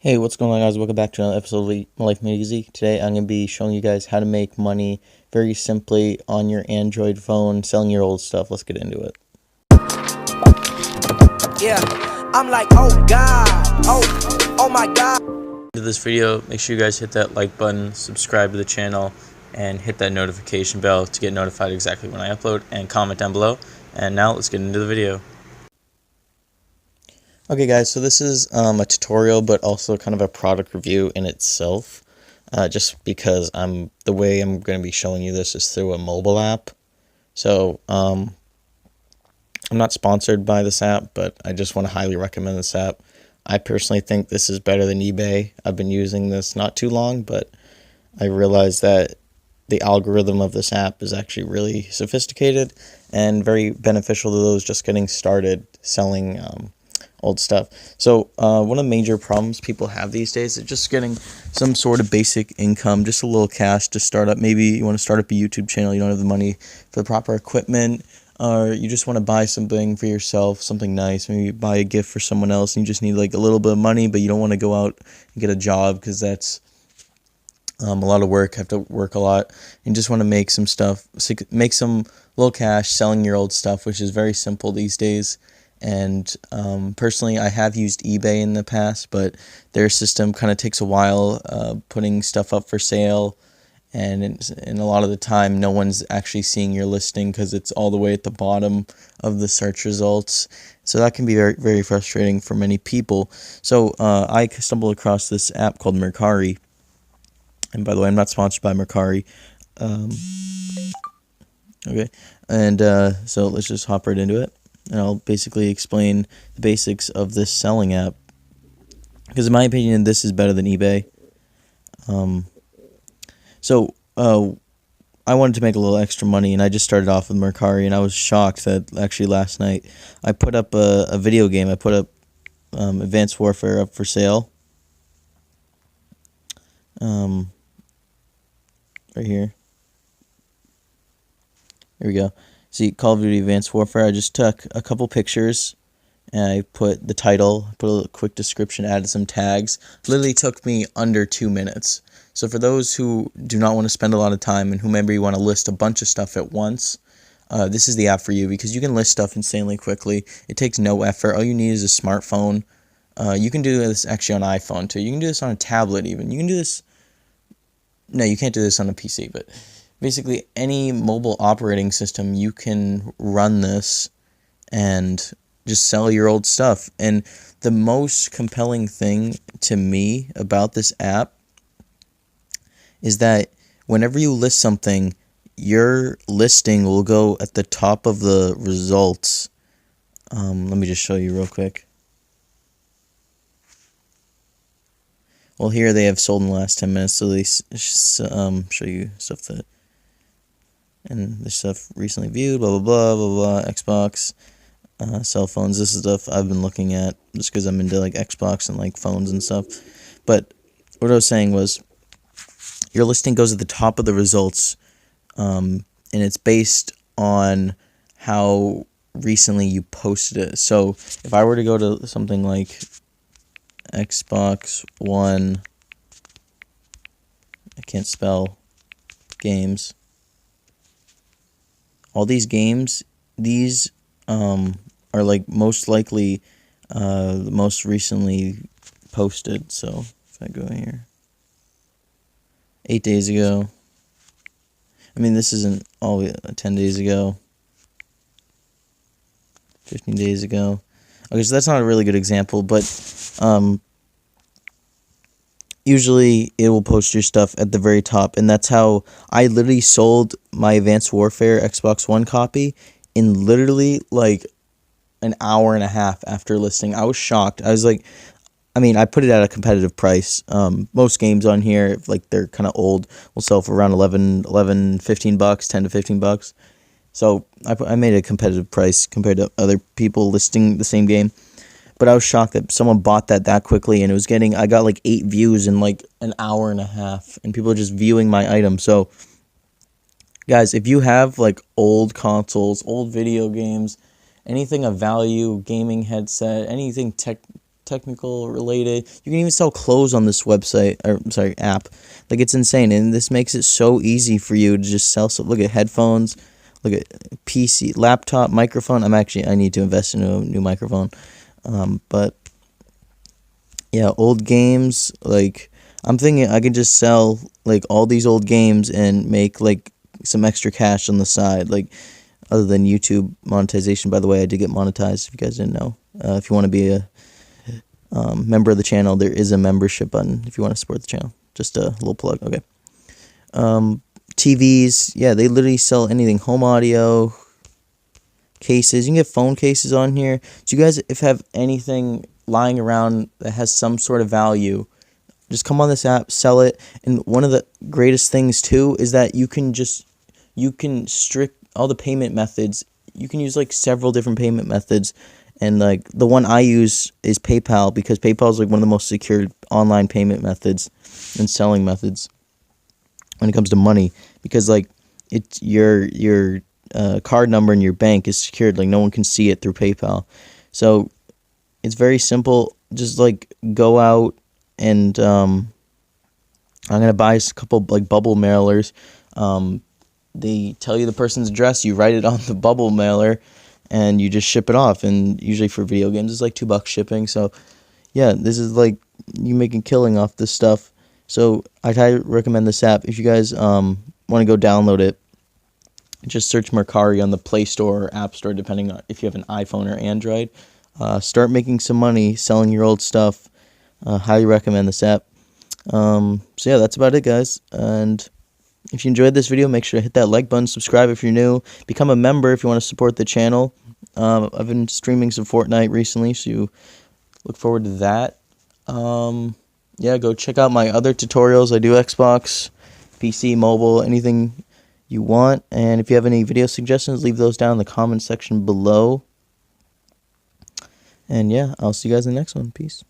Hey, what's going on, guys? Welcome back to another episode of My Life Made Easy. Today I'm going to be showing you guys how to make money very simply on your Android phone, selling your old stuff. Let's get into it. Yeah, I'm like, oh God, oh my God. To this video, make sure you guys hit that like button, subscribe to the channel, and hit that notification bell to get notified exactly when I upload, and comment down below. And now let's get into the video. Okay, guys, so this is a tutorial, but also kind of a product review in itself. Just because the way I'm going to be showing you this is through a mobile app. So I'm not sponsored by this app, but I just want to highly recommend this app. I personally think this is better than eBay. I've been using this not too long, but I realized that the algorithm of this app is actually really sophisticated and very beneficial to those just getting started selling old stuff. So one of the major problems people have these days is just getting some sort of basic income, just a little cash to start up. Maybe you want to start up a YouTube channel, you don't have the money for the proper equipment, or you just want to buy something for yourself, something nice, maybe buy a gift for someone else, and you just need like a little bit of money, but you don't want to go out and get a job because that's a lot of work, have to work a lot, and just want to make some stuff, make some little cash selling your old stuff, which is very simple these days. And personally, I have used eBay in the past, but their system kind of takes a while putting stuff up for sale, and a lot of the time, no one's actually seeing your listing because it's all the way at the bottom of the search results. So that can be very, very frustrating for many people. So I stumbled across this app called Mercari. And by the way, I'm not sponsored by Mercari. Okay, and so let's just hop right into it. And I'll basically explain the basics of this selling app, because in my opinion, this is better than eBay. So I wanted to make a little extra money, and I just started off with Mercari, and I was shocked that actually last night I put up a video game. I put up Advanced Warfare up for sale. Right here. Here we go. See, Call of Duty Advanced Warfare, I just took a couple pictures, and I put the title, put a quick description, added some tags. Literally took me under 2 minutes. So for those who do not want to spend a lot of time and who maybe want to list a bunch of stuff at once, this is the app for you, because you can list stuff insanely quickly. It takes no effort. All you need is a smartphone. You can do this actually on iPhone too. You can do this on a tablet even. You can do this... No, you can't do this on a PC, but... basically, any mobile operating system, you can run this and just sell your old stuff. And the most compelling thing to me about this app is that whenever you list something, your listing will go at the top of the results. Let me just show you real quick. Well, here they have sold in the last 10 minutes, so they show you stuff that... and this stuff recently viewed, blah, blah, blah, blah, blah, Xbox, cell phones. This is stuff I've been looking at just because I'm into, like, Xbox and, like, phones and stuff. But what I was saying was, your listing goes at the top of the results, and it's based on how recently you posted it. So if I were to go to something like Xbox One, I can't spell, games... all these games, these are like most likely the most recently posted. So if I go here, 8 days ago. I mean, this isn't all 10 days ago, 15 days ago. Okay, so that's not a really good example, but usually it will post your stuff at the very top, and that's how I literally sold my Advanced Warfare Xbox One copy in literally like an hour and a half after listing. I was shocked. I was like, I mean, I put it at a competitive price. Most games on here, if like they're kind of old, will sell for around 15 bucks, 10 to 15 bucks. So I made a competitive price compared to other people listing the same game. But I was shocked that someone bought that quickly, and I got like 8 views in like an hour and a half, and people are just viewing my item. So, guys, if you have like old consoles, old video games, anything of value, gaming headset, anything technical related. You can even sell clothes on this website, or sorry, app. Like, it's insane, and this makes it so easy for you to just sell stuff. Look at headphones, look at PC, laptop, microphone. I need to invest in a new microphone. But yeah, old games, like, I'm thinking I could just sell like all these old games and make like some extra cash on the side, like, other than YouTube monetization. By the way, I did get monetized, if you guys didn't know. If you want to be a member of the channel, there is a membership button if you want to support the channel. Just a little plug. Okay. TVs, yeah, they literally sell anything. Home audio, cases. You can get phone cases on here. So you guys, if have anything lying around that has some sort of value, just come on this app, sell it. And one of the greatest things too is that you can strict all the payment methods. You can use like several different payment methods, and like the one I use is PayPal, because PayPal is like one of the most secured online payment methods and selling methods when it comes to money, because like it's your card number and your bank is secured. Like, no one can see it through PayPal. So it's very simple. Just like go out and I'm gonna buy a couple like bubble mailers. They tell you the person's address, you write it on the bubble mailer, and you just ship it off. And usually for video games, it's like $2 shipping. So yeah, this is like you making killing off this stuff. So I'd highly recommend this app. If you guys want to go download it, just search Mercari on the Play Store or App Store, depending on if you have an iPhone or Android. Start making some money selling your old stuff. Highly recommend this app. So yeah, that's about it, guys. And if you enjoyed this video, make sure to hit that like button, subscribe if you're new, become a member if you want to support the channel. I've been streaming some Fortnite recently, so you look forward to that. Yeah, go check out my other tutorials. I do Xbox, PC, mobile, anything you want. And if you have any video suggestions, leave those down in the comment section below. And yeah, I'll see you guys in the next one. Peace.